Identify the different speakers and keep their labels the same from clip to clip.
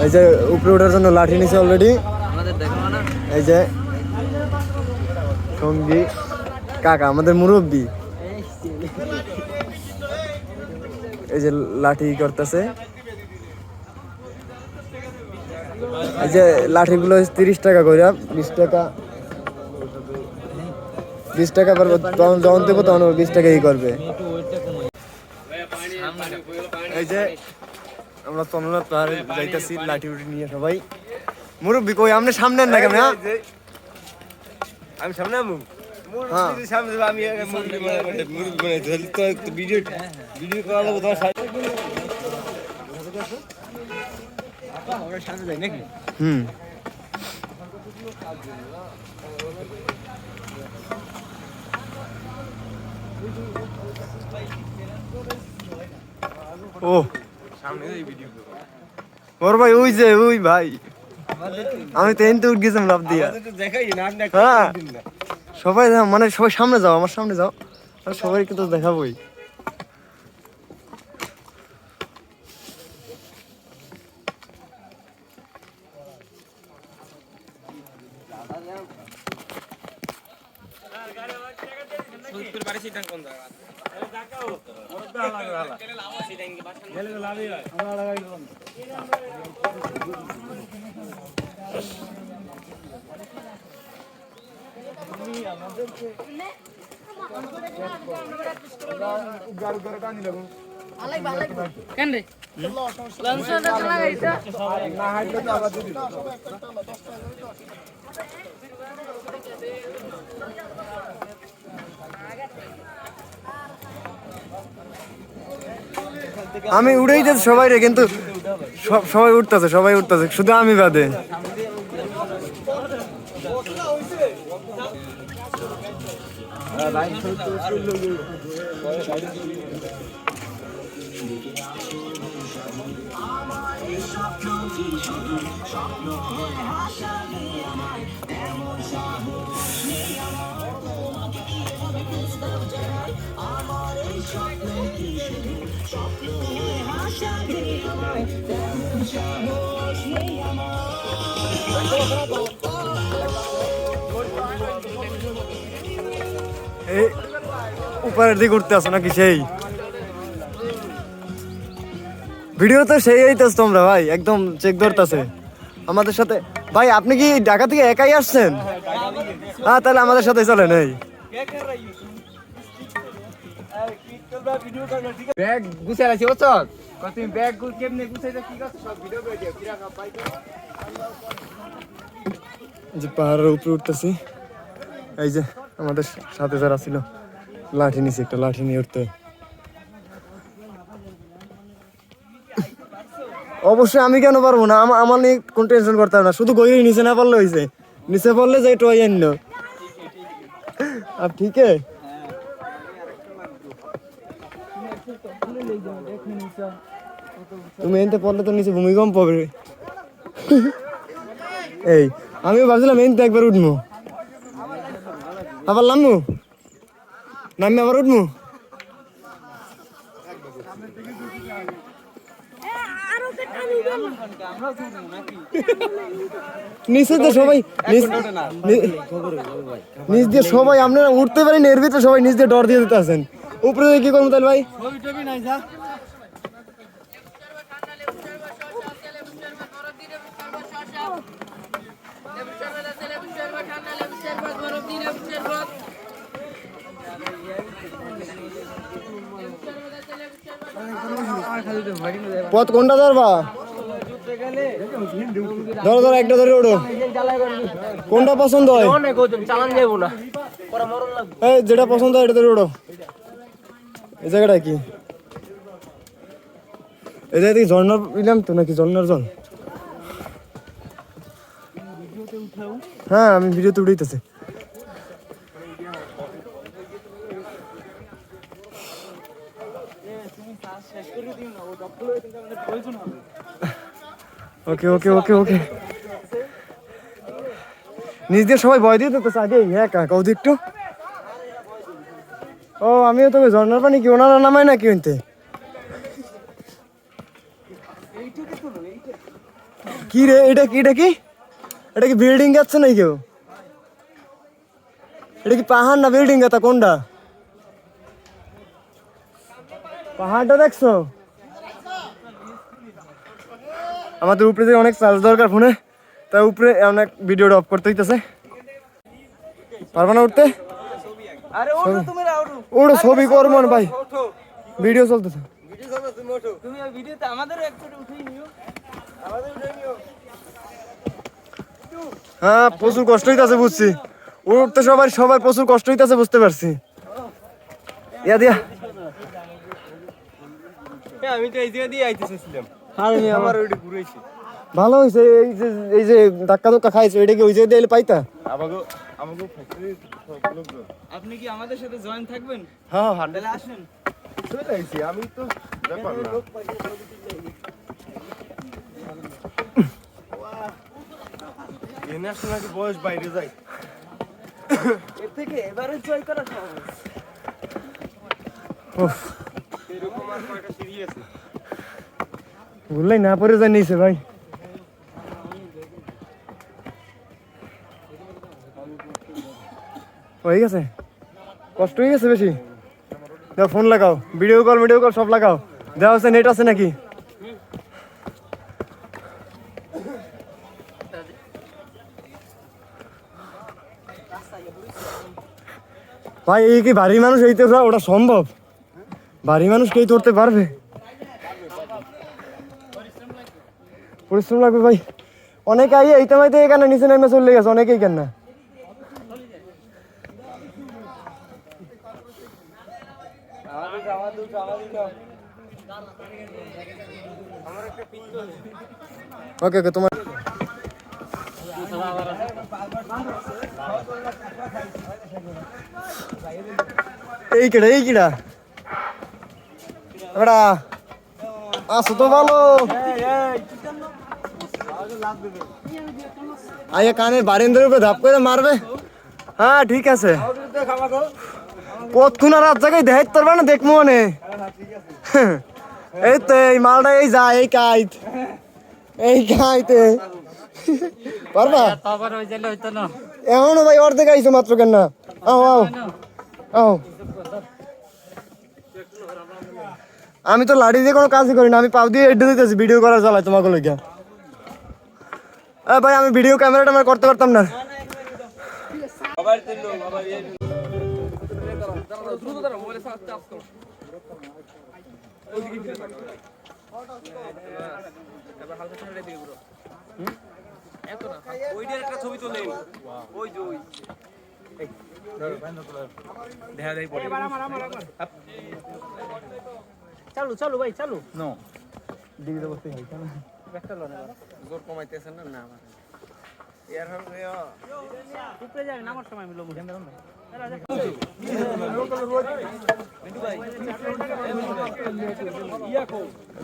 Speaker 1: এই যে উপরে ওঠার জন্য লাঠি নিছে অলরেডি। এই যে সঙ্গী কাকা আমাদের মুরব্বী, এই যে লাঠি করতেছে। এই যে লাঠিগুলো 30 টাকা করে, 20 টাকা 20 টাকা পারবো যখন দেবো তখন 20 টাকাই করবে। এই যে আমরা চন্দ্রনাথ পাহাড়ে যাইতেছি লাঠি উঠি নিয়ে সবাই। মুরব্বী কই আপনি সামনে না কেন?
Speaker 2: আমি সামনে আমু
Speaker 1: হ্যাঁ
Speaker 2: সামনে আমি ভিডিও ভিডিও করা লাগবে তোমার সামনে যাই নাকি?
Speaker 1: ও সামনে ভিডিও ওর ভাই ওই যে ওই ভাই আমি তো এনতে উঠ গেছিলাম লাভ দিয়া। হ্যাঁ সবাই মানে সবাই সামনে যাও, আমার সামনে যাও, সবাইকে তো দেখাবোই। আমি উড়েই যাচ্ছি সবাই রে, কিন্তু সবাই উঠতেছে, সবাই উঠতেছে, শুধু আমি বাদে। এই উপরের দিকে উঠতে আসো নাকি? সেই ভিডিও তো সেই হইতেছ তোমরা ভাই, একদম চেক ধরতেছে আমাদের সাথে। ভাই আপনি কি ঢাকা থেকে একাই আসছেন? হ্যাঁ তাহলে আমাদের সাথে চলেন। এই
Speaker 2: ব্যাগ গুছাই রাখছি বুঝছো? তুমি ব্যাগ কেমনে গুছাইছো কি করছো সব ভিডিও করে দিও। কিরা সব পাইছো
Speaker 1: যে পাহাড়ের উপরে উঠতেছি। এই যে আমাদের সাথে যারা ছিল লাঠি নিছে, একটা লাঠি নিয়ে উঠতে। অবশ্যই আমি কেন পারবো না, আমার নিয়ে কোন টেনশন করতে হবে না, শুধু গই নিচে না পারলে হয়েছে, নিচে পড়লে যাই টয় আনল। আর ঠিক আছে তুমি এনতে পড়লে তো নিচে ভূমিকম্প হবে। এই আমিও ভাবছিলাম এনতে একবার উঠবো, আবার নামবো, নামবে আবার উঠবো। নিচে তো সবাই নিচ দিয়ে সবাই আপনারা উঠতে পারেন, এর ভিতরে সবাই নিচ দিয়ে ডর দিয়ে দিতে আছেন। উপরে কি করবো তাহলে ভাই? পথ কোনটা ধরবা? ধরো ধরো একটা ধরে ওঠো, কোনটা পছন্দ হয় যেটা পছন্দ হয় এটা ধরে ওঠো। এই জায়গাটা কি? এই জায়গা থেকে ঝর্ণার নিলাম তো নাকি? ঝর্ণার জল? হ্যাঁ আমি ভিডিওতে উঠেইতেছি। ওকে ওকে ওকে ওকে নিজ দিয়ে সবাই ভয় দিয়ে তো আগে একা কৌদি একটু। ও আমিও তবে ঝর্ণার পানি কি ওনারা নামায় নাকি? কি রে এটা কি এটা কি বিল্ডিং যাচ্ছে নাকি কেউ? এটা কি পাহাড় না বিল্ডিং তা কোনটা? পাহাড়টা দেখছো? আমাদের উপরে অনেক চার্জ দরকার ফোনে, তাই উপরে অনেক ভিডিওটা অফ করতে হইতেছে। পারবা না উঠতে? ওটা ছবি করবো না ভাই, ভিডিও চলতেছে। হ্যাঁ প্রচুর কষ্ট হইতেছে বুঝছি, উঠতে সবাই প্রচুর কষ্ট হইতেছে বুঝতে পারছি। ইয়া দিয়া
Speaker 2: আমি তো এই জায়গা দিয়ে আইতেছিলাম, আমার ওইটা ঘুরেছি।
Speaker 1: ভালো হয়েছে এই যে ধাক্কা খাইছো, এটা কি ওই জায়গা দিয়ে পাইতা?
Speaker 2: আপনি কি আমাদের সাথে জয়েন থাকবেন?
Speaker 1: হ্যাঁ
Speaker 2: তাহলে আসেন।
Speaker 3: চলে আইছি আমি তো ব্যাপার না। এনার নাকি বয়স বাইরে যায়,
Speaker 2: এর থেকে এবারে জয় করা সহজ। এরকম আর কয়টা সিঁড়ি আছে?
Speaker 1: ভুললাই না পরে যায় নিয়েছে ভাই। হয়ে গেছে, কষ্ট হয়ে গেছে বেশি। দাও ফোন লাগাও, ভিডিও কল সব লাগাও, দেওয়া আছে নেট আছে নাকি? ভাই এই কি ভারী মানুষ এই তো ওটা সম্ভব? ভারী মানুষ কে করতে পারবে? পরিশ্রম লাগবে ভাই। অনেকে আইয়ে এইতে মাইতে এখানে নিচে নেমে চলে গেছে, অনেকেই কেন না। ওকে ওকে তোমার এই কিডা এবারে আসো তো ভালো। আইয়া কানের বারিন্দার উপরে ধাপ করে মারবে। হ্যাঁ ঠিক আছে, কতক্ষণ আর রাত জায়গায় দেখাইতে পারবে না, দেখবো মানে। এই তো এই মালটা এই যায় এই কাইতে পারবা? এমনও ভাই অর্ধেক আইসো মাত্র কেন না? আও আমি তো লাঠি দিয়ে কোনো কাজই করি না, আমি পাও দিয়ে এডে দিতেছি ভিডিও করার চালাই তোমাকে লইয়া। ভাই আমি ভিডিও ক্যামেরাটা আমার করতে পারতাম না।
Speaker 2: ছবি তোলে ওই যে ওই চালু ভাই চালু নো ডিগ্রি বসে জোর কমাইতেছেন না আমার এর হবে উপরে যাবে নামার সময় মিলো মুখে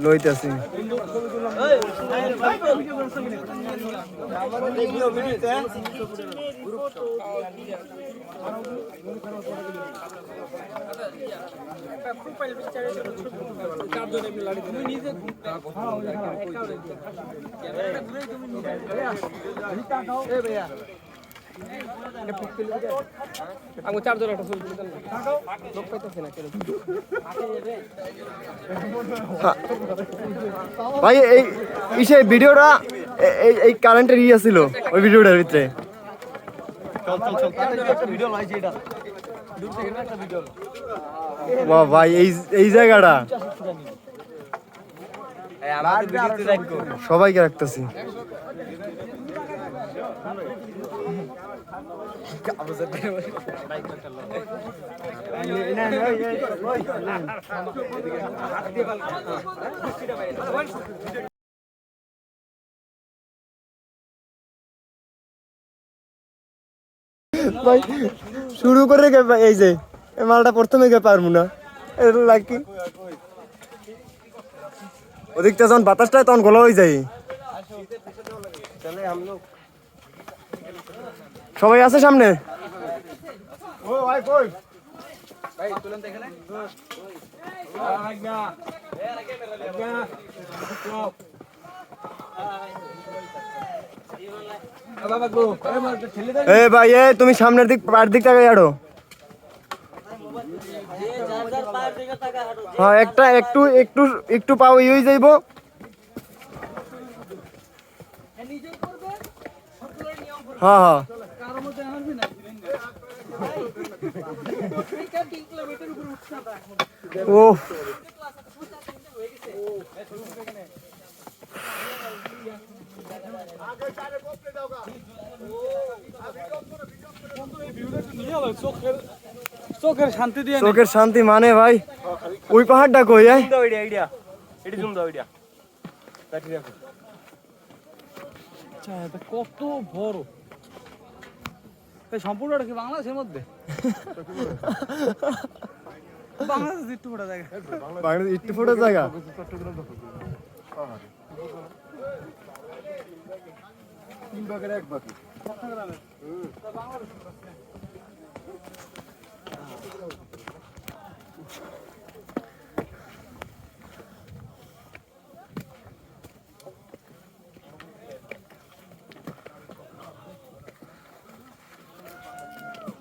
Speaker 1: লইতেছি ভাই এই ইসে ভিডিওটা এই কারেন্টের ইয়ে ছিল ওই ভিডিওটার ভিতরে। বাহ ভাই এই জায়গাটা সবাইকে রাখতেছি। ভাই শুরু করে এই যে মালটা প্রথমে গে পারবো না, লাকি ওদিকটা যখন বাতাসটা তখন গলা হয়ে যায়। সবাই আছে সামনে? এ ভাই এ তুমি সামনের দিক পার দিক তাকাই আড়ো হ্যাঁ একটা একটু একটু একটু পাও ইউই যাইবো হ্যাঁ হ্যাঁ ও
Speaker 2: চোখের শান্তি দিয়ে
Speaker 1: চোখের শান্তি মানে ভাই ওই পাহাড়টা কই
Speaker 3: আইডিয়া এটি জুম দাও আইডিয়া কাটি রাখো
Speaker 2: আচ্ছা এটা কত বড় এই সম্পূর্ণটা কি বাংলাদেশের মধ্যে বাংলাদেশ একটু বড় জায়গা
Speaker 1: বাংলাদেশ একটু ফটো জায়গা
Speaker 3: তিন ভাগের এক ভাগ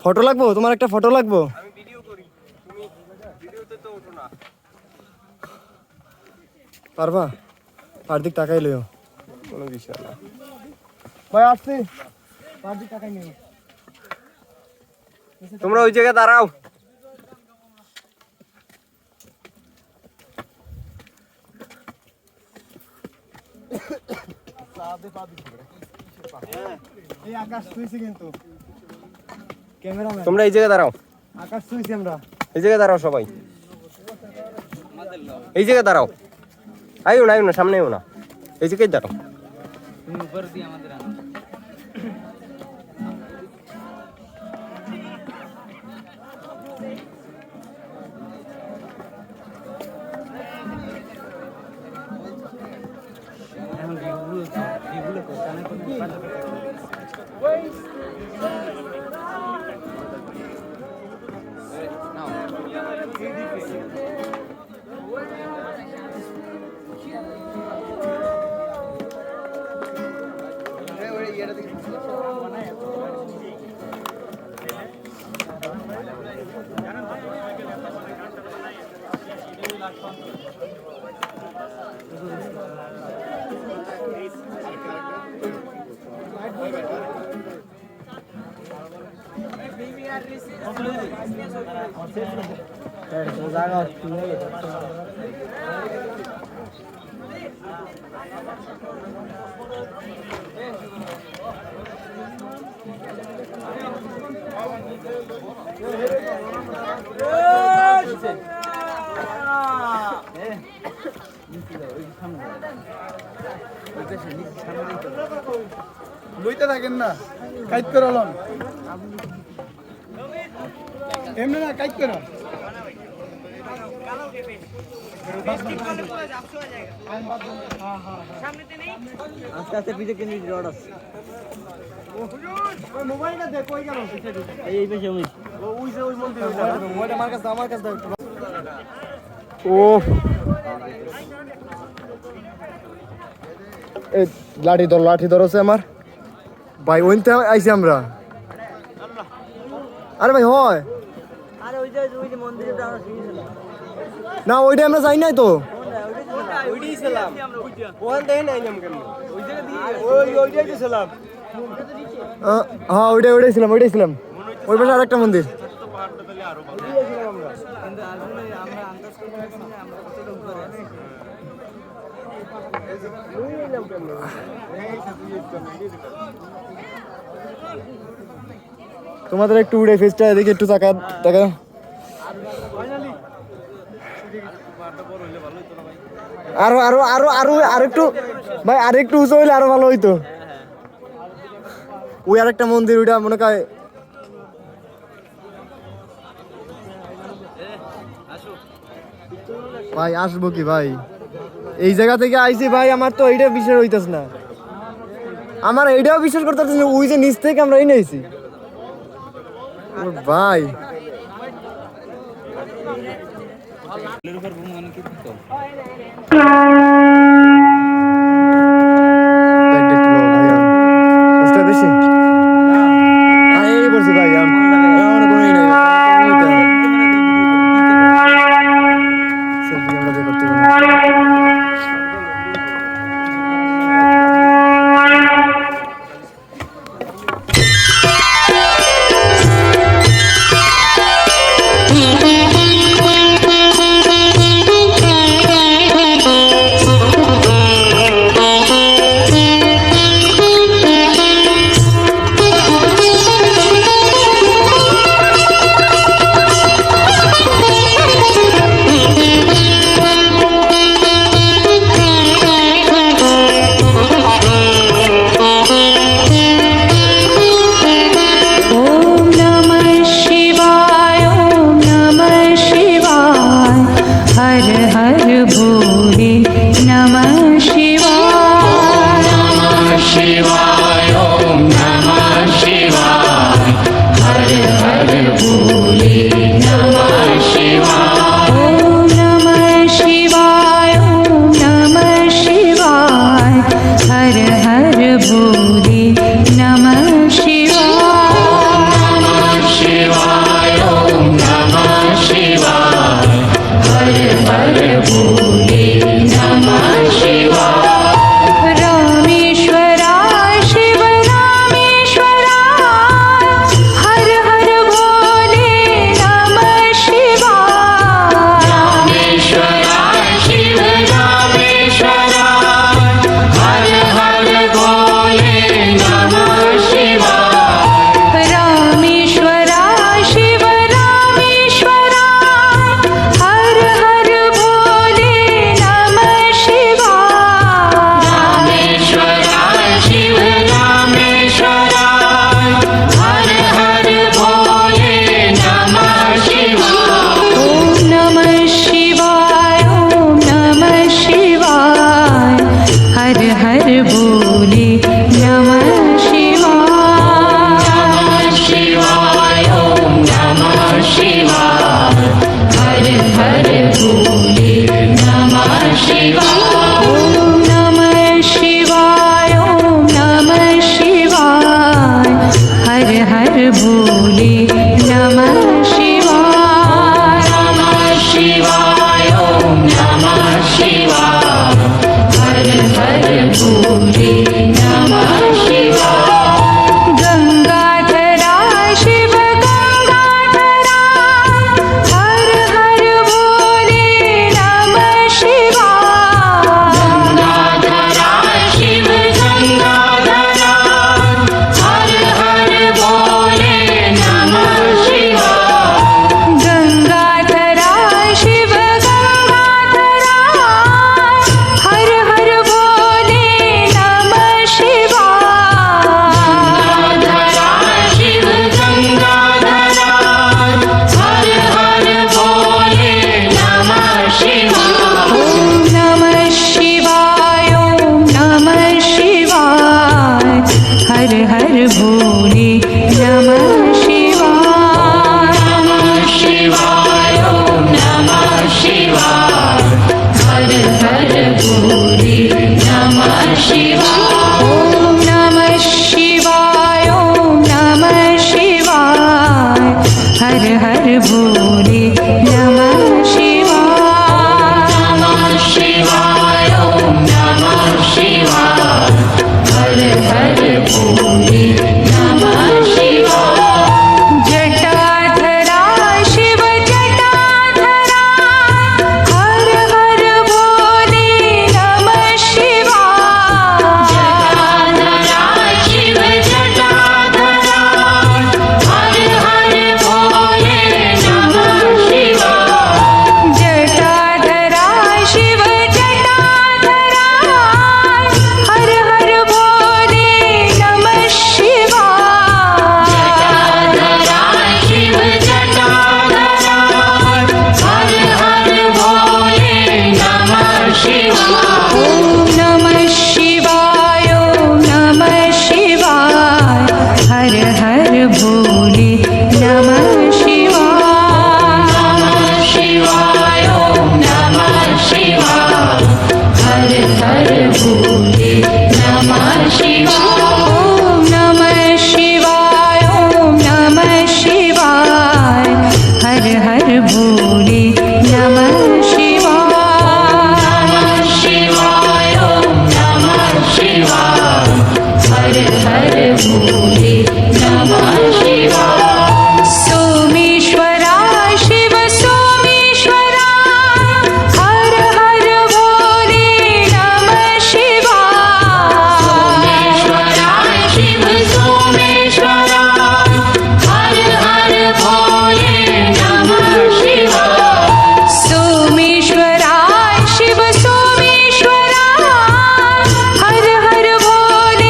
Speaker 1: ফটো লাগবো তোমার একটা ফটো লাগবো
Speaker 3: আমি ভিডিও করি তুমি ভিডিওতে তো ওঠো না
Speaker 1: পারবা পার দিক তাকাই লইও
Speaker 3: কোনো বিষয় না
Speaker 1: ভাই আসছি পার দিক তাকাই নিও
Speaker 3: তোমরা ওই জায়গায় দাঁড়াও
Speaker 1: এই আকাশ ছুঁইছি কিন্তু ক্যামেরাম্যান
Speaker 3: তোমরা এই জায়গায় দাঁড়াও
Speaker 1: আকাশ ছুঁইছি আমরা
Speaker 3: এই জায়গায় দাঁড়াও সবাই এই জায়গায় দাঁড়াও আইও না সামনে আইও না এই জায়গায় দাঁড়াও
Speaker 2: তুমি উপর দিয়ে আমাদের আনো এখন এগুলো কানে
Speaker 3: লইতে থাকেন না কাইট করে লন এমনি না কাইট করে
Speaker 2: আস্তে আস্তে পিছে কিনে রড আছে
Speaker 1: ওই মোবাইলটা দে কই গেল
Speaker 2: এই পেছে আমি
Speaker 1: ওই যে ওই মন্দির ওইটা আমার কাছে দাও ও এই লাঠি ধরছে আমার ভাই ওইতে আইছি আমরা আরে ভাই হয়
Speaker 2: আরে ওই যে মন্দিরটা আমরা শুনেছিলাম
Speaker 1: না ওইটা আমরা যাই নাই তো
Speaker 3: ওইটাই ছিলাম ওখান থেকে নাই নাম কেমন ওই জায়গা দিয়ে ওইটাই তো ছিলাম
Speaker 1: হ্যাঁ ওইটাই ছিলাম ওই পাশে আরেকটা মন্দির
Speaker 2: কিন্তু আসলে আমরা আন্দাজ করতে পারছি না আমরা কতটা উপরে আছি
Speaker 1: তোমাদের একটু উড়ে ফেসটা এদিকে একটু টাকা আরো আরো আরো আরো আরেকটু ভাই আরেকটু উঁচু হইলে আরো ভালো হইতো ওই আরেকটা মন্দির ওইটা মনে হয় ভাই আসবো কি ভাই এই জায়গা থেকে আইছি ভাই আমার তো এইটা বিশ্বাস হইতেছ না আমার এইটাও বিশ্বাস করতে পারতেছ না ওই যে নিচ থেকে আমরা এই নিয়েছি ভাই
Speaker 4: भोले नमः शिवाय गंगाधरा शिव गंगाधरा हर हर भोले नमः शिवाय गंगाधरा शिव गंगाधरा हर हर भोले नमः शिवाय गंगाधरा शिव गंगाधरा हर हर भोले नमः शिवाय गंगाधरा शिव गंगाधरा हर हर भोले नमः शिवाय ओम नमः शिवाय ओम नमः शिवाय हर हर भोले नमः शिवाय नमः शिवाय ओम नमः शिवाय हर हर भोले नमः शिवाय ओम नमः शिवाय ओम नमः शिवाय हर हर भोले नमः शिवाय नमः शिवाय ओम नमः शिवाय हर हर भोले नमः शिवाय जटाधरा शिव जटाधरा हर हर भोले नमः शिवाय जटाधरा शिव जटाधरा हर हर भोले नमः शिवाय जटाधरा शिव जटाधरा हर हर भोले नमः शिवाय जटाधरा शिव जटाधरा हर हर भोले नमः शिवाय ओम नमः शिवाय ओम नमः शिवाय हर हर भोले नमः शिवाय नमः शिवाय ओम नमः शिवाय हर हर भोले नमः शिवाय ओम नमः शिवाय ओम नमः शिवाय हर हर भोले नमः शिवाय नमः शिवाय ओम नमः शिवाय हर हर भोले नमः शिवाय सोमेश्वरा शिव सोमेश्वरा हर हर भोले नमः शिवाय सोमेश्वरा शिव सोमेश्वरा हर हर भोले नमः शिवाय सोमेश्वरा शिव सोमेश्वरा हर हर भोले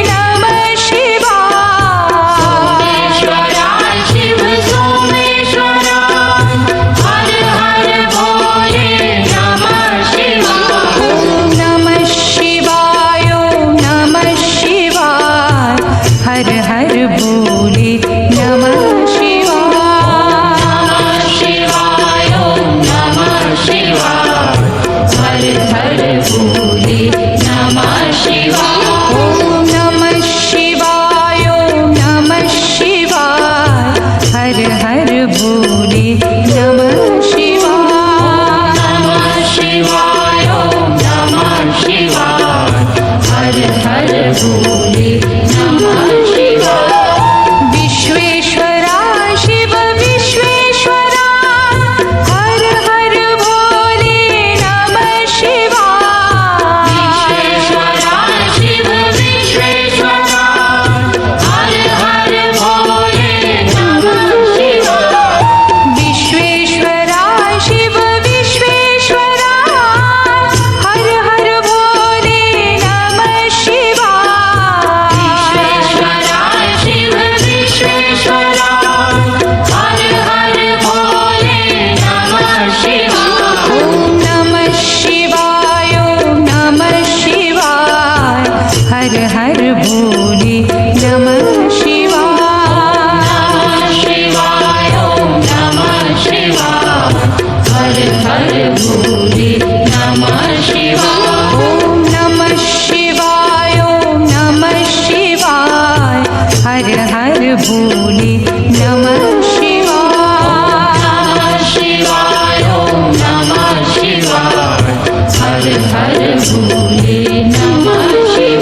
Speaker 4: नमः शिवाय सोमेश्वरा शिव सोमेश्वरा हर हर भोले नमः शिवाय ओम नमः शिवाय ओम नमः शिवाय हर हर भोले नमः शिवाय नमः शिवाय ओम नमः शिवाय हर हर भोले नमः शिवाय ओम नमः शिवाय ओम नमः शिवाय हर हर भोले नमः शिवाय नमः शिवाय ओम नमः शिवाय हर हर भोले नमः शिवाय विश्वेश्वरा शिव विश्वेश्वरा हर हर भोले नमः शिवाय विश्वेश्वरा शिव विश्वेश्वरा हर हर भोले नमः शिवाय विश्वेश्वरा शिव विश्वेश्वरा हर हर भोले नमः शिवाय विश्वेश्वरा शिव विश्वेश्वरा हर हर भोले नमः शिवाय ओम नमः शिवाय ओम नमः शिवाय हर हर भोले नमः शिवाय नमः शिवाय ओम नमः शिवाय हर हर भोले नमः शिवाय ओम नमः शिवाय ओम नमः शिवाय हर हर भोले नमः शिवाय नमः शिवाय ओम नमः शिवाय हर हर भोले नमः शिवाय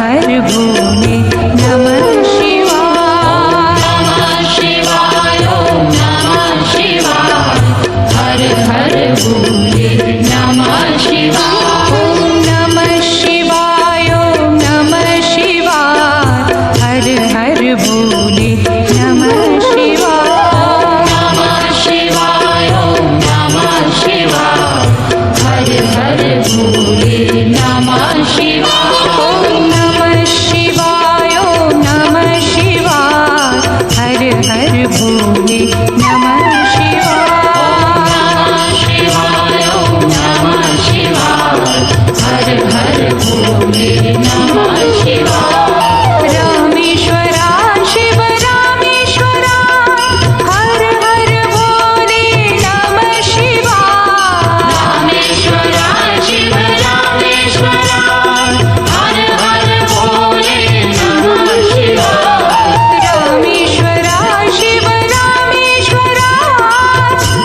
Speaker 4: हर भोले नमः शिवाय ओम नमः शिवाय हर हर भोले नमः शिवाय ओम नमः शिवाय ओम नमः शिवाय हर हर भोले नमः शिवाय ओम नमः शिवाय हर हर भोले नमः शिवाय ओम नमः शिवाय ओम नमः शिवाय हर हर भोले नमः शिवाय ओम नमः शिवाय हर हर भोले नमः शिवाय रामेश्वरा शिव रामेश्वरा हर हर भोले नमः शिवाय रामेश्वरा शिव रामेश्वरा हर हर भोले नमः शिवाय रामेश्वरा शिव रामेश्वरा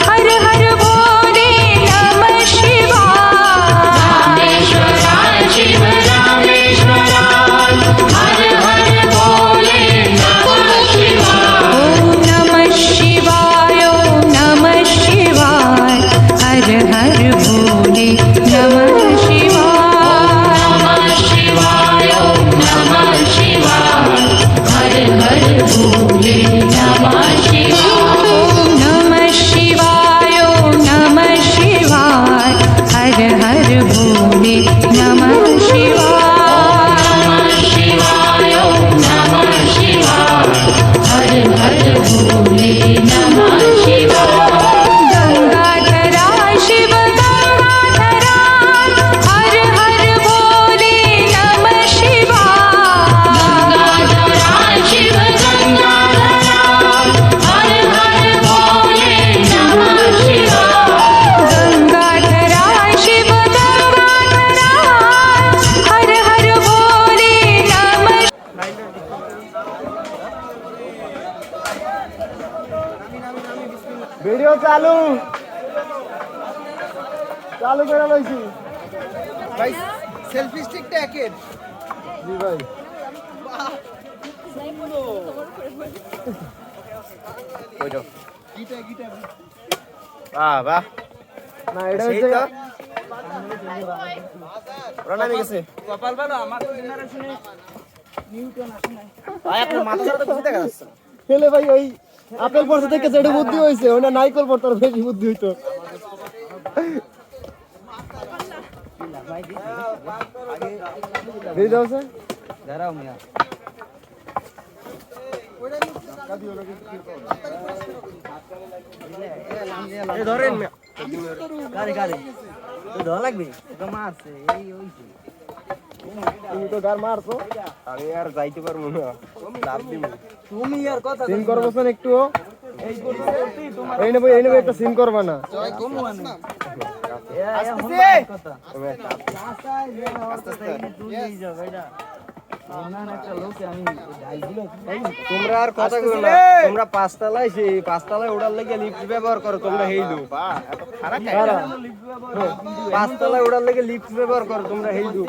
Speaker 4: हर हर भोले नमः शिवाय रामेश्वरा शिव रामेश्वरा हर हर भोले नमः शिवाय ओम नमः शिवाय ओम नमः शिवाय हर हर भोले नमः शिवाय ओम नमः शिवाय हर हर भोले नमः शिवाय ओम नमः शिवाय ओम नमः शिवाय हर हर भोले नमः शिवाय ओम नमः शिवाय हर हर भोले नमः शिवाय गंगाधरा शिव गंगाधरा हर हर भोले नमः शिवाय गंगाधरा शिव गंगाधरा हर हर भोले नमः शिवाय गंगाधरा शिव गंगाधरा हर हर भोले नमः
Speaker 1: ভিডিও চালু চালু করে লইছি
Speaker 3: ভাই সেলফি স্টিকটা একের
Speaker 1: জি ভাই বাহ বাহ না এটা হচ্ছে ওরা নামে গেছে
Speaker 2: কপাল ভালো আমার জেনারেশনে নিউটন আসে নাই
Speaker 3: ভাই আপনার মাথা ছাড়া তো কিছু দেখা যাচ্ছে না।
Speaker 1: খেলে ভাই ওই আপেল পড়তে থেকে যেটা বুদ্ধি হয়েছে ওটা নাইকল পড়তে আরো বেশি বুদ্ধি হইতো দিয়ে দাও স্যার
Speaker 2: দাঁড়াও মিয়া
Speaker 3: এই ধরেন মিয়া।
Speaker 2: গাড়ি গাড়ি তো ধর লাগবে তো মারছে এই হইছে
Speaker 1: তুমি তো গার মারছো
Speaker 3: আমি আর যাইতে পারবো না লাভ দিব
Speaker 2: তুমি আর কথা
Speaker 1: সিন করবো স্যার একটু
Speaker 2: এই করতে করতেই তোমার
Speaker 1: এই নেবো একটা সিন করবা না
Speaker 2: কমু আনে কথা আস্তে আস্তে তুই যাও ভাইরা না একটা লোকে আমি ঢাই দিল
Speaker 3: তোমরা আর কথা কইও না তোমরা পাঁচতলায় সেই পাঁচতলায় ওড়ার লাগি লিফট ব্যবহার করো তোমরা হেইদু পাঁচতলায় ওড়ার লাগি লিফট ব্যবহার করো তোমরা হেইদু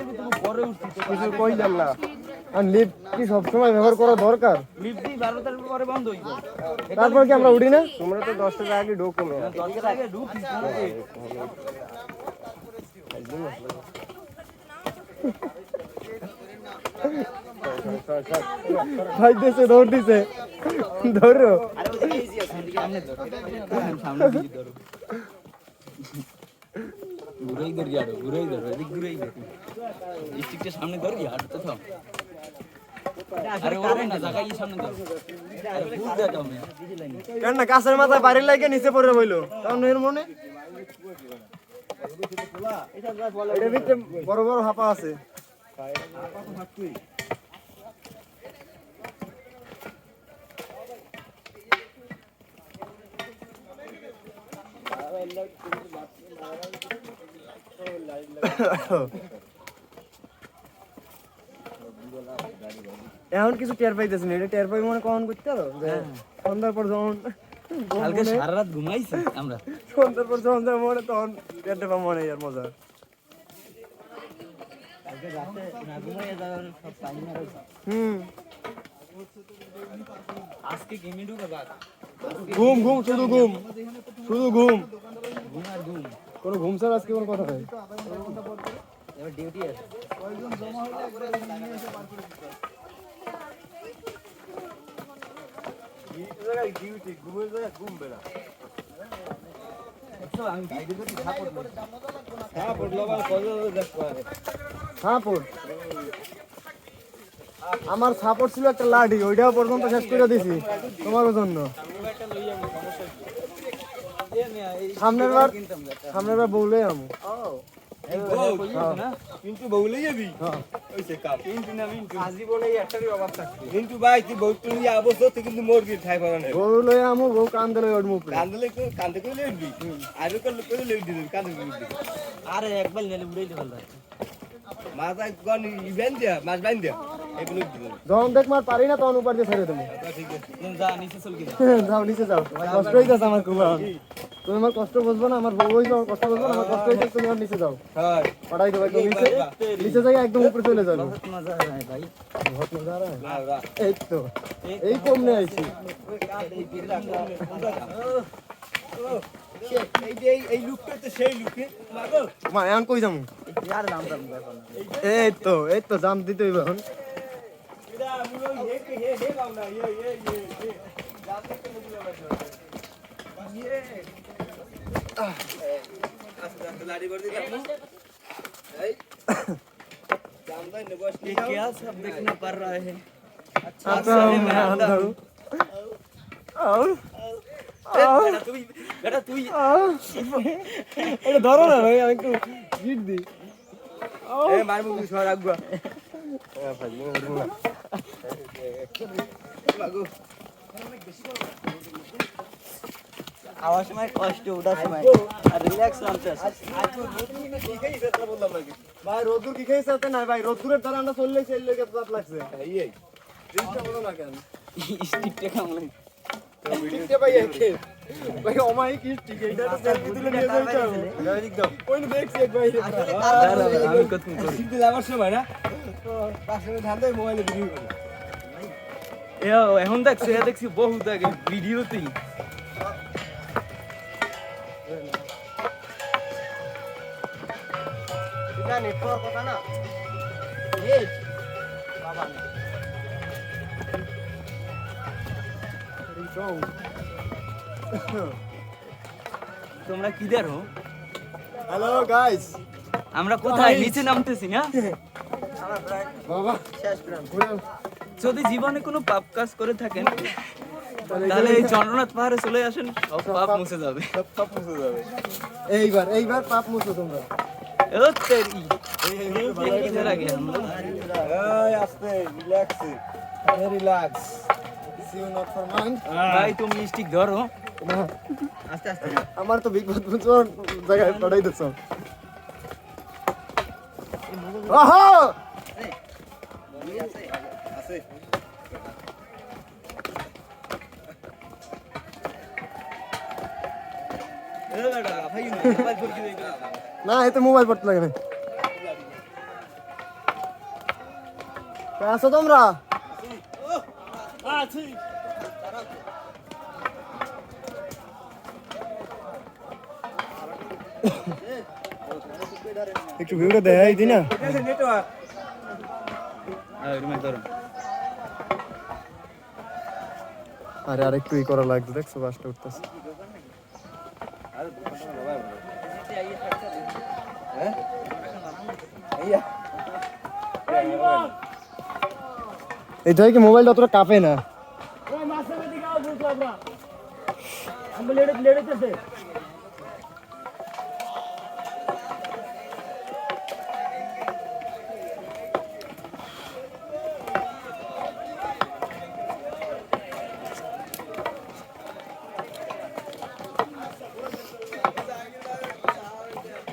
Speaker 2: পরে উঠছি তো
Speaker 3: কিছু কইলাম না
Speaker 1: আর লিফট কি সবসময় ব্যবহার করা দরকার
Speaker 2: লিফট 12টার পরে বন্ধ হইবে
Speaker 1: তারপর কি আমরা উঠি না
Speaker 3: তোমরা তো 10 টাকা আগে ঢোকো মেয়া
Speaker 2: 10 আগে ঢুকি
Speaker 1: ভাই দিছে দৌড় দিছে ধরো
Speaker 2: সামনে ধরো ঘুরেই ধরি আরো ঘুরেই ধরো এদিক ঘুরেই ধরো স্টিকটা সামনে ধরি হাঁটতে থাও আরে ওরে না জায়গায় সামনে ধরো আরে ভুল দাও আমি
Speaker 1: কেন না কাছের মাথায় বাড়ির লাগে নিচে পড়ে বইলো কারণ এর মনে এটার ভিতরে বড় বড় হাপা আছে এখন কিছু টের পাইতেছি না এটা টের পাই মনে কখন করতে পারো সন্ধ্যার পর যখন
Speaker 2: কালকে সারা রাত ঘুমাইছি আমরা
Speaker 1: সন্ধ্যার পর যখন মনে তখন টেরটা পা মনে আর মজা হুম
Speaker 2: আজকে গেমে ঢুকে বাদ
Speaker 1: ঘুম ঘুম শুধু ঘুম শুধু ঘুম
Speaker 2: ঘুম আর ঘুম
Speaker 1: কোনো ঘুম ছাড়া আজকে কোনো কথা নাই
Speaker 2: এবার ডিউটি আছে আমি বাইরে করতে
Speaker 1: সাপোর্ট আমার সাপোর্ট ছিল একটা লাঠি ওইটাও পর্যন্ত শেষ করে দিছি তোমার জন্য সামনের বার বউলে আমি
Speaker 3: কিন্তু বউলে যাবি
Speaker 1: হ্যাঁ
Speaker 3: ওইসে কাম
Speaker 2: কিন্তু না মিন্টু আজি বলে একটারই অভাব থাকবে
Speaker 3: কিন্তু ভাই তুই বউ তুই আবশ্য তুই কিন্তু মুরগি খাই পারা না
Speaker 1: বউ লই আমু বউ কান্দে লই ওর মুখে
Speaker 3: কান্দে করে লেবি আর করে লেবি দিবি কান্দে করে দিবি
Speaker 2: আরে একবার নেলে উড়াই দিতে পারবে
Speaker 3: মাছ গন ইভেন্ট দিয়া মাছ বাইন দিয়া এগুলো দিবি
Speaker 1: যখন দেখ মার পারি না তখন উপর দিয়ে ছেড়ে দেবো
Speaker 3: ঠিক আছে
Speaker 2: তুমি যা নিচে চল গিয়ে
Speaker 1: যাও নিচে যাও কষ্ট হইতেছে আমার খুব এখন। তুমি আমার কষ্ট বুঝবো না আমার বউ হইবে আমার কষ্ট বুঝবো না আমার কষ্ট হইতেছে তুমি আর নিচে যাও
Speaker 3: হ্যাঁ
Speaker 1: পড়াই দেবো একদম নিচে নিচে যাই একদম উপরে চলে যাবো
Speaker 2: বহুত মজা হয় ভাই
Speaker 1: বহুত মজা আর
Speaker 3: না না
Speaker 1: এই তো এই কমনে আইছি
Speaker 3: এই লুকটা তো সেই লুকে মাগো
Speaker 1: মা এখন কই যামু
Speaker 2: यार দাম দাম ব্যাপার না
Speaker 1: এই তো জাম দিতে হইবে এখন
Speaker 3: এটা মুলো হে গাও না ये জাম দেখতে মুলো বাসো ये আস্তে আস্তে লাড়ি করে দিলাম এই জাম দাই ने बस
Speaker 2: ये क्या सब देखना पड़ रहा है
Speaker 1: আচ্ছা আন্দাও আও
Speaker 2: बेटा तू
Speaker 1: এটা ধরো না ভাই আমি একটু গিট দি
Speaker 3: এ মারমু কিছু রাখবা মাগো
Speaker 2: আওয়াজ সময় কষ্ট ওঠার সময় আর রিল্যাক্স নামতে আছে
Speaker 3: আজ তো রোদুর ঠিকই কথা বললাম নাকি
Speaker 1: ভাই রোদ্দুর কি খেয়েছে না ভাই রোদ্দুরের দ্বারা আমরা চললে চললে কত লাগছে
Speaker 3: এই
Speaker 1: জিনিসটা বলো না কেন
Speaker 2: স্টিকটা কেমন
Speaker 1: ঠিকটা ভাই একে ভাই অমাই কি ঠিক এইটা তো সেলফি তুলে নিয়ে যাইতে হবে গাড়ি দাও ওই না দেখছি এক ভাই
Speaker 2: আমি কত করি
Speaker 3: সিদ্ধি লাগার সময় না পাশে ধান দেয় মোবাইলে ভিডিও করে
Speaker 2: এখন দেখছি বহুত আগে ভিডিওতেই
Speaker 1: এটা নেটওয়ার্ক কথা না এই বাবা
Speaker 2: তোমরা কিদার হো
Speaker 1: হ্যালো গাইস
Speaker 2: আমরা কোথায় নিচে নামতেছি না
Speaker 1: বাবা শেষ প্রাণ
Speaker 2: যদি জীবনে কোনো পাপ কাজ করে থাকেন তাহলে এই চন্দ্রনাথ পাহাড়ে চলে আসেন সব পাপ মুছে যাবে
Speaker 3: সব সব মুছে যাবে
Speaker 1: এইবার পাপ মুছো তোমরা
Speaker 2: ও তেরি এই কিধার আগে আমরা
Speaker 3: এই আস্তে relax
Speaker 1: see you not for mind
Speaker 2: ভাই তুমি স্টিক ধরো
Speaker 1: না
Speaker 2: আস্তে আস্তে
Speaker 1: আমার তো বিপদ বুঝছো জায়গায় পড়াই দিচ্ছ আহা
Speaker 3: আছে
Speaker 2: এ বেটা ভাই মোবাইল ফোন কি
Speaker 1: না এতে মোবাইল পড়তে লাগে না আছো তোমরা
Speaker 3: আছি
Speaker 1: একটু ভিডিও দেখাই দি না
Speaker 3: নেটওয়ার্ক
Speaker 2: রুমে ধরো
Speaker 1: আরে আরেকটু ই করা লাগবে দেখছো বাসটা উঠতেছে এই কি মোবাইলটা অতটা কাঁপে না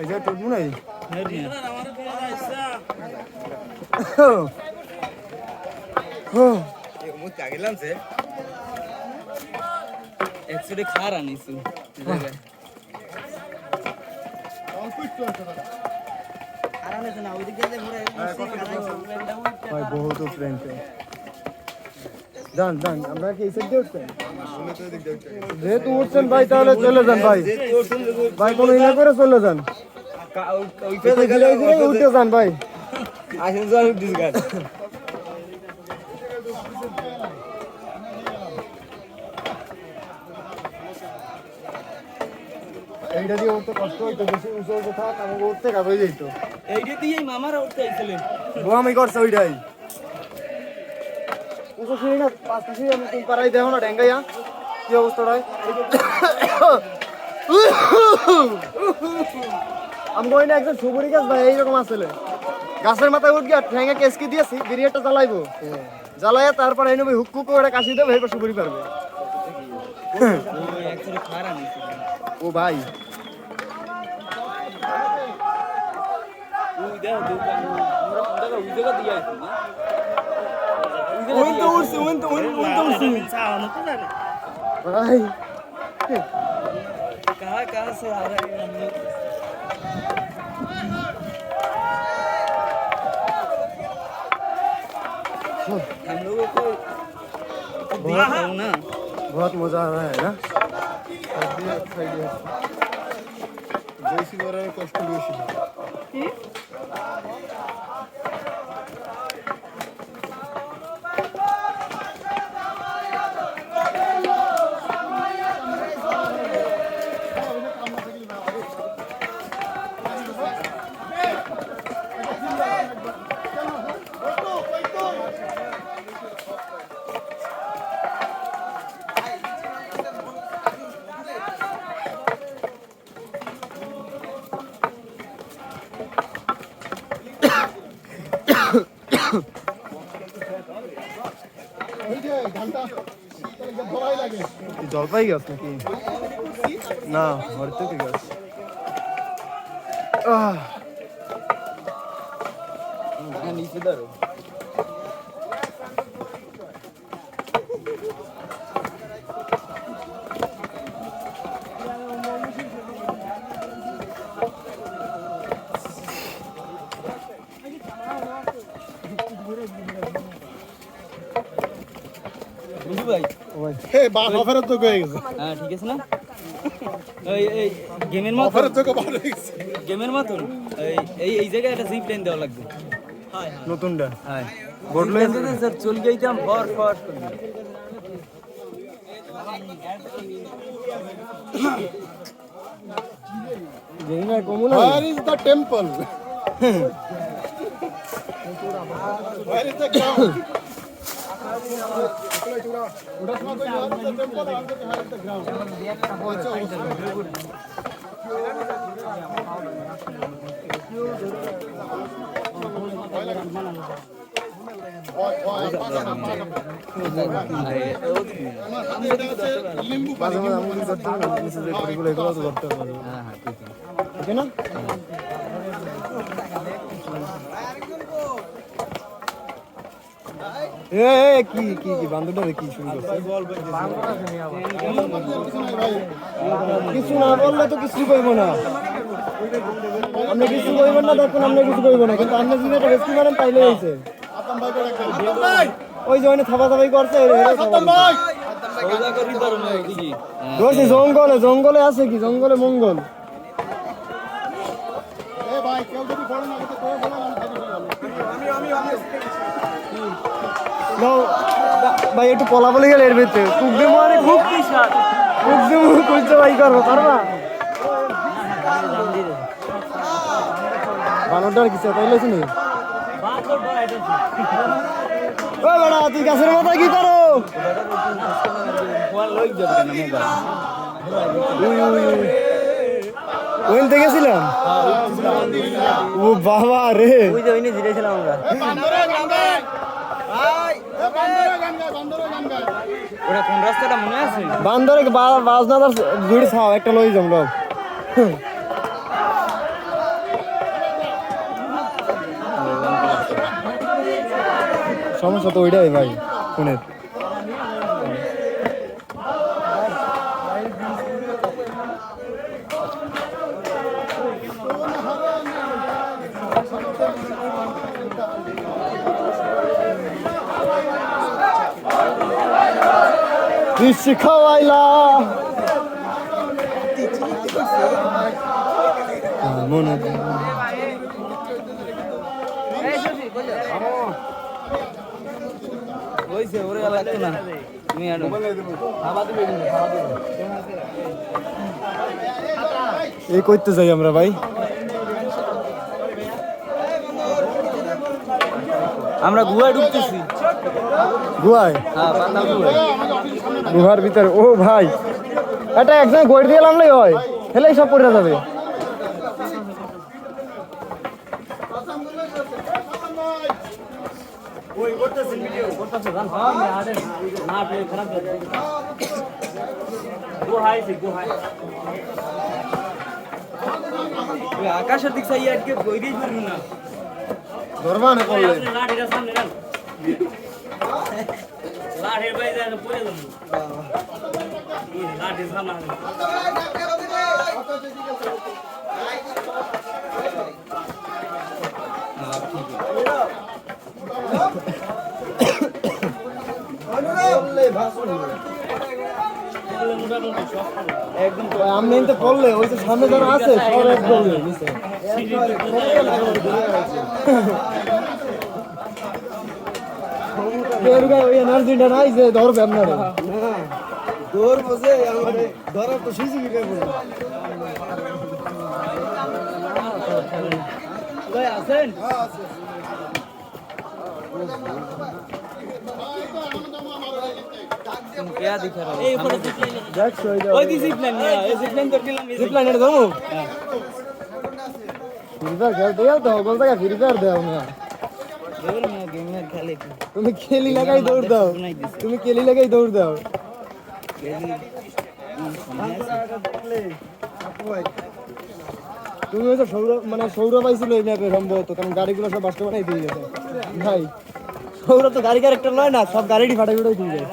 Speaker 1: এই যে টুকু নাই
Speaker 3: মুখ কাগিলাম সে
Speaker 2: একসাথে খার আনিছি জায়গায়
Speaker 1: ভাই বহুত ফ্রেন্ড যান যান আমরা কি এই সাইড দিয়ে উঠছেন যেহেতু উঠছেন ভাই তাহলে চলে যান ভাই ভাই কোনো ইয়ে করে চলে যান ধীরে ধীরে উঠে যান ভাই
Speaker 3: আসেন যান দিস গান
Speaker 1: এইটা দিয়ে উঠতে কষ্ট হইতো বেশি উঁচু উঁচু থাক আমাকে উঠতে কাবড়ে যেত
Speaker 2: এইটা দিয়েই মামারা উঠতে আইছিলেন
Speaker 1: আমি করছে ওইটাই উঁচু সিঁড়ি না পাঁচটা সিঁড়ি আমি তুমি পারাই দেখো না ডেঙ্গাইয়া কি অবস্থাটাই আমি কই না একজন সুপুরি গাছ ভাই এইরকম আসলে গাছের মাথায় উঠ গিয়া ঠ্যাঙ্গে কেসকি দিয়েছি বিরিয়াটা জ্বালাইবো জ্বালাইয়া তারপর এই নেবে হুক হুক করে কাশি দেবো এরপর সুপুরি পারবে ও ভাই ভাই
Speaker 2: कहाँ से आ रहे हैं हम लोग हम लोगों को देख रहा हूँ ना
Speaker 1: बहुत मजा आ रहा है ना
Speaker 3: বেশি করার কষ্ট বেশি
Speaker 1: জলপাই গাছ নাকি না হরতকি গাছ
Speaker 2: নিচে ধরো বুঝু ভাই
Speaker 3: হে বাস অফারের তো হয়ে গেছে
Speaker 2: হ্যাঁ ঠিক আছে না এই গেমের মতো
Speaker 3: অফারের তো ভালো হয়ে গেছে
Speaker 2: গেমের মতন এই জায়গায় একটা জিপ লাইন দেওয়া লাগবে
Speaker 1: নতুনটা
Speaker 2: হ্যাঁ
Speaker 1: বোর্ড
Speaker 2: জিপ লাইন দিতে স্যার চল গেইতাম ফর ফর
Speaker 1: যেইনা কমুনা
Speaker 3: Where is the temple? Where is the ground? Where is the temple and where is the ground? Limbu
Speaker 1: মাঝে মাঝে আমি করতে হবে না নিচে যে পরিগুলো এগুলো তো করতে হবে
Speaker 2: হ্যাঁ হ্যাঁ ঠিক আছে
Speaker 1: ঠিক আছে না কি কি কি বান্ধবটা কি শুরু করছে কিছু না বললে তো কিছু কইব না আপনি কিছু কইবেন না তখন আপনি কিছু কইব না কিন্তু আপনি যদি এটা বেশি মারেন তাইলে হইছে ওই যে ওখানে থাবা থাবাই করছে
Speaker 2: ওজা করি পারো না দিদি
Speaker 1: ধরছি জঙ্গলে জঙ্গলে আছে কি জঙ্গলে মঙ্গল
Speaker 3: এ ভাই কেউ যদি বড় না হতে তোর বলা
Speaker 1: নাও ভাই একটু পলা বলে গেলে এর ভিতরে কুক দেবো আরে কুক কুক দেবো কুকতে ভাই করবো পারবা বানরটার কিছু তাইলে শুনি ও বেড়া তুই গাছের মাথায় কি করো ওইন থেকে গেছিলাম ও বাবা রে ওই যে ওইনে জিরেছিলাম আমরা
Speaker 2: ওটা কোন রাস্তাটা মনে আছে
Speaker 1: বান্দরে বাজনাদার ঘুড়ি খাও একটা লই যাম লোক সমস্যা তো ওইটাই ভাই ফোনের মিষ্টি খাওয়াইলা মনে
Speaker 2: হইছে ওরে লাগতো না তুমি আনো
Speaker 1: এই করতে যাই আমরা ভাই
Speaker 2: আমরা গুহায় ঢুকতেছি
Speaker 1: গুহায়
Speaker 2: হ্যাঁ পাতা গুহায়
Speaker 1: গুহার ভিতরে ও ভাই এটা একজন গড় দিয়ে নামলেই হয় হেলেই সব পড়ে যাবে
Speaker 2: আকাশের দিক চাই আজকে বইরেই পারবো না
Speaker 1: ধরবানে পড়লে
Speaker 2: লাঠিটা সামনে রাখ লাঠির বাইরে যায় পড়ে যাবো লাঠির সামনে একদম
Speaker 1: আমি তো পড়লে ওই তো সামনে যারা আছে সব এক দৌড়ে নিচে ওই এনার্জিটা নাই যে ধরবে আপনারা দৌড় বসে ধরার তো সুযোগ
Speaker 2: আছেন क्या दिखा रहा है ए ऊपर जिपलाइन ओए दी जिपलाइन ए जिपलाइन तो दिलाम
Speaker 1: জিপলাইন এটা ধরো ফ্রি ফায়ার খেলতে যাও তো বল দেখা ফ্রি ফায়ার দাও না
Speaker 2: देवर में गेमर खेले की
Speaker 1: তুমি খেলি লাগাই দৌড় দাও তুমি খেলি লাগাই দৌড় দাও তুমি ওই যে মানে সৌরভ পাইছিল এই ম্যাপে সম্ভবত কারণ গাড়িগুলো সব বাস্ট বানাই দিয়ে গেছে ভাই সৌরভ তো গাড়ি ক্যারেক্টার লয় না সব গাড়িটি ফাটাই ফাটাই দিয়ে যায়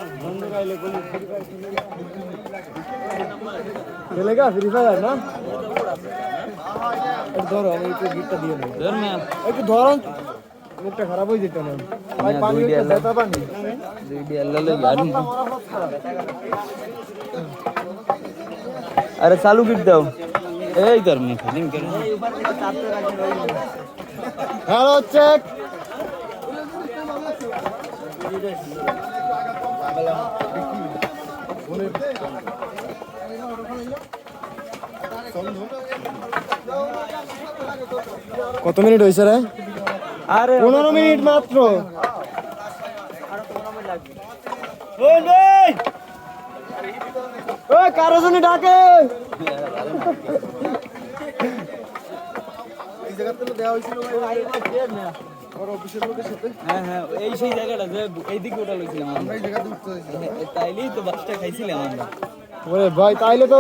Speaker 1: খেলেগা ফ্রি ফায়ার না একটু ধরো আমি একটু গিফটটা দিয়ে নেব
Speaker 2: देवर में
Speaker 1: একটু ধরো মুখটা খারাপ হয়ে যেত না ভাই পানি হচ্ছে জেতা পানি
Speaker 2: वीडियो ले ले यार अरे चालू गिट दो ए इधर में फिल्म कर
Speaker 1: হ্যালো চেক কত মিনিট হয়েছে রে
Speaker 2: अरे
Speaker 1: 15 মিনিট মাত্র
Speaker 2: ओ नहीं
Speaker 1: ওই কারো জন্য ডাকে এই জায়গাতে তো দেওয়া হয়েছিল ওর অফিসের লোকের সাথে
Speaker 2: হ্যাঁ হ্যাঁ এই সেই জায়গাটা যে এইদিকে ওটা লইছিলাম আমরা
Speaker 1: এই জায়গাতে উঠতে হয়েছে
Speaker 2: তাইলেই তো বাসটা খাইছিলাম আমরা
Speaker 1: ওরে ভাই তাইলে তো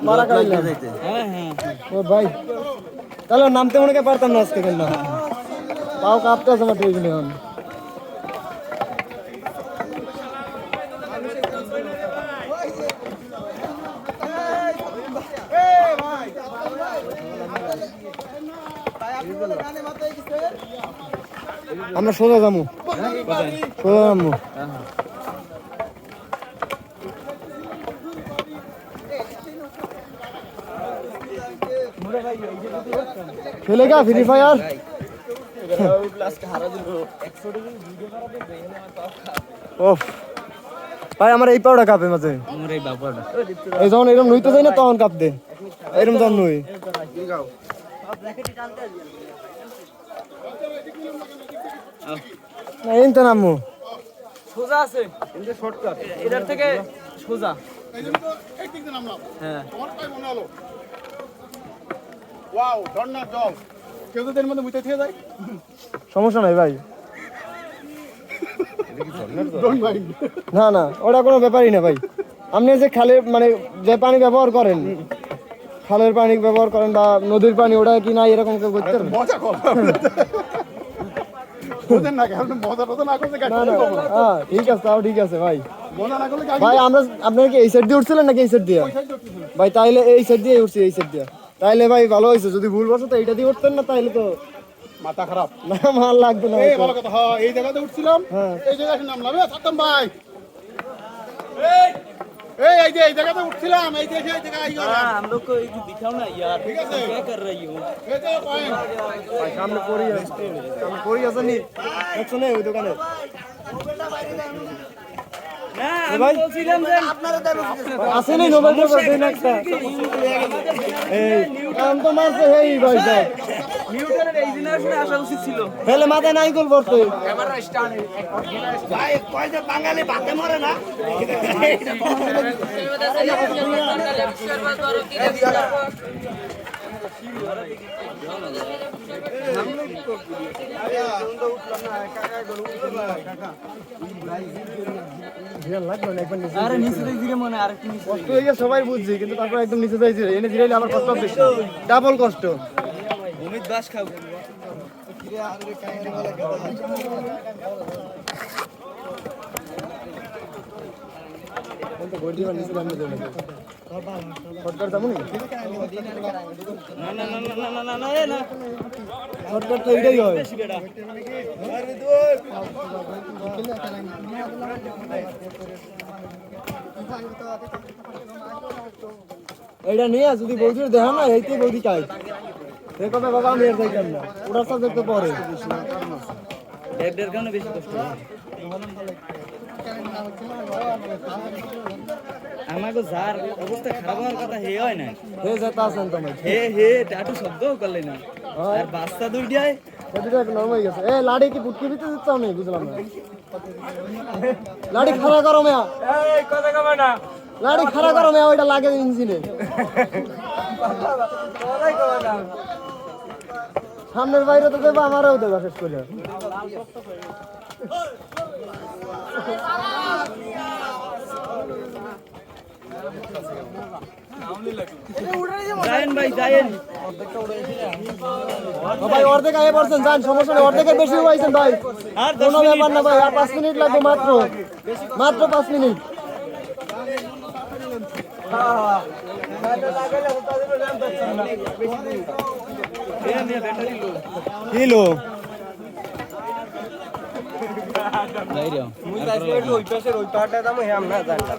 Speaker 1: মারা খাইলাম
Speaker 2: হ্যাঁ হ্যাঁ
Speaker 1: ও ভাই তাহলে নামতে মনে কে পারতাম না আজকে কেন তাও কাঁপতে আছে আমার টেবিলে এখন আমরা সোজা যাবো সোজা যাবো খেলেগা ফ্রি ফায়ার ওফ ভাই আমার এই পাউডা কাপে মাঝে
Speaker 2: আমার এই বাবাটা
Speaker 1: এই যখন এরকম নইতে যাই না তখন কাপ দে এরকম যখন নই না এনতে নামু
Speaker 2: সোজা আছে এটা শর্টকাট এটার থেকে সোজা হ্যাঁ
Speaker 3: ওয়াও ঝর্ণার জল কেউ তো এর মধ্যে মুইতে থেকে যায়
Speaker 1: সমস্যা নাই ভাই
Speaker 3: ডোন্ট মাইন্ড
Speaker 1: না না ওটা কোনো ব্যাপারই না ভাই আপনি যে খালের মানে যে পানি ব্যবহার করেন খালের পানি ব্যবহার করেন বা নদীর পানি ওটা কি না এরকম কেউ করতে পারেন
Speaker 3: মজা কর ওদের না কেন মজা তো না করতে
Speaker 1: না না হ্যাঁ ঠিক আছে তাও ঠিক আছে ভাই
Speaker 3: মজা না করলে
Speaker 1: ভাই আমরা আপনারা কি এই সাইড দিয়ে উঠছিলেন নাকি এই সাইড দিয়ে ভাই তাইলে এই সাইড দিয়ে উঠছি এই সাইড দিয়ে তাইলে ভাই ভালো হয়েছে যদি ভুল বসো তো এইটা দিয়ে উঠতেন না তাইলে তো
Speaker 3: মাথা খারাপ
Speaker 1: না মাল লাগতো না
Speaker 3: এই ভালো কথা হ্যাঁ এই জায়গাতে উঠছিলাম
Speaker 1: হ্যাঁ
Speaker 3: এই জায়গায় নামলাম থাকতাম ভাই এই যে এই জায়গাতে উঠছিলাম এই যে এই জায়গা আই গেলাম
Speaker 2: हम लोग को एक दिखाओ ना यार
Speaker 3: ठीक है
Speaker 2: क्या कर रही हो
Speaker 3: এই যে পয়েন্ট
Speaker 1: ভাই সামনে পড়ি আছে সামনে পড়ি আছে নি দেখছো না ওই দোকানে
Speaker 2: না
Speaker 1: এ ভাই
Speaker 2: বলছিলাম যে
Speaker 1: আছে নি মোবাইলটা বসে না একটা এই কাম তো মারছে এই ভাই সাহেব
Speaker 2: নিউটনের এই জেনারেশনে আসা উচিত ছিল
Speaker 1: হেলে মাথায় নাই গোল পড়তে
Speaker 3: ভাই কয় যে বাঙালি ভাতে মরে না
Speaker 2: আরে নিচে থেকে দিকে মনে আর কি
Speaker 1: কষ্ট হয়ে গেছে সবাই বুঝছি কিন্তু তারপর একদম নিচে যাইছে এনে জিরাইলে আবার কষ্ট বেশি ডাবল কষ্ট
Speaker 2: ভূমিত বাস খাও
Speaker 1: শর্টকাট যাবো নি
Speaker 2: না না না না না না না না
Speaker 1: শর্টকাট তো এটাই হয় এইটা নিয়ে যদি বৌদির দেহ না এইতেই বৌদি চাই সে কথা বাবা আমি এর যাইতাম না ওটার সাথে তো পরে
Speaker 2: এর কারণে বেশি কষ্ট আমাকে যার অবস্থা খারাপ হওয়ার কথা হে হয় না
Speaker 1: হে যেতে আসেন তোমার
Speaker 2: হে হে টাটু শব্দও করলে না আর বাচ্চা দুইটাই
Speaker 1: সেটা নরম হয়ে গেছে এ লাড়ি কি পুটকি দিতে দিচ্ছ আমি বুঝলাম না লাড়ি খাড়া করো মেয়া
Speaker 3: এই কথা কবে না
Speaker 1: লাড়ি খাড়া করো মেয়া ওইটা লাগে ইঞ্জিনে
Speaker 3: কথাই কবে না
Speaker 1: সামনের বাইরে তো দেবো আমারও দেবো শেষ করে
Speaker 2: যায়েন ভাই যায়েন
Speaker 1: ভাই অর্ধেক আগে পড়ছেন যান সমস্যা নেই অর্ধেকের বেশি হয়েছেন ভাই
Speaker 2: আর
Speaker 1: কোনো ব্যাপার না ভাই আর 5 মিনিট লাগবে মাত্র মাত্র 5 মিনিট কিলো
Speaker 3: মুই যাইছি ওই পাশের ওই পাহাড়টা দাম হে আমরা জানলাম